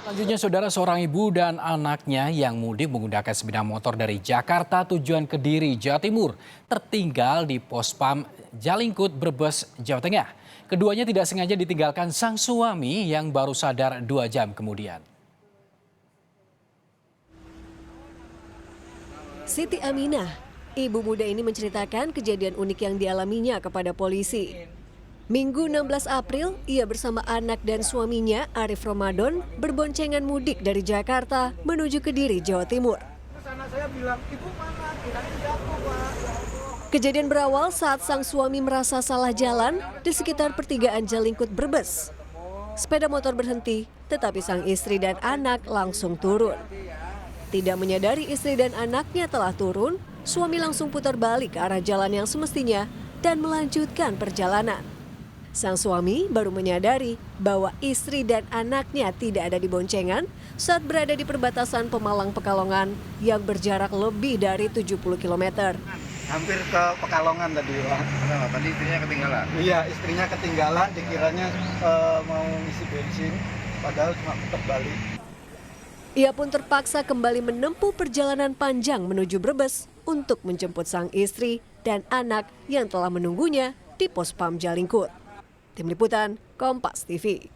Selanjutnya, saudara, seorang ibu dan anaknya yang mudik menggunakan sepeda motor dari Jakarta tujuan Kediri, Jawa Timur, tertinggal di Pospam Jalingkut, Brebes, Jawa Tengah. Keduanya tidak sengaja ditinggalkan sang suami yang baru sadar 2 jam kemudian. Siti Aminah, ibu muda ini menceritakan kejadian unik yang dialaminya kepada polisi. Minggu 16 April, ia bersama anak dan suaminya, Arif Ramadan, berboncengan mudik dari Jakarta menuju Kediri, Jawa Timur. Kejadian berawal saat sang suami merasa salah jalan di sekitar pertigaan Jalingkut, Brebes. Sepeda motor berhenti, tetapi sang istri dan anak langsung turun. Tidak menyadari istri dan anaknya telah turun, suami langsung putar balik ke arah jalan yang semestinya dan melanjutkan perjalanan. Sang suami baru menyadari bahwa istri dan anaknya tidak ada di boncengan saat berada di perbatasan Pemalang Pekalongan yang berjarak lebih dari 70 km. Hampir ke Pekalongan tadi, Pak. Kenapa? Tadi istrinya ketinggalan? Iya, istrinya ketinggalan, dikiranya mau isi bensin, padahal cuma putar balik. Ia pun terpaksa kembali menempuh perjalanan panjang menuju Brebes untuk menjemput sang istri dan anak yang telah menunggunya di Pospam Jalingkut. Tim Liputan, Kompas TV.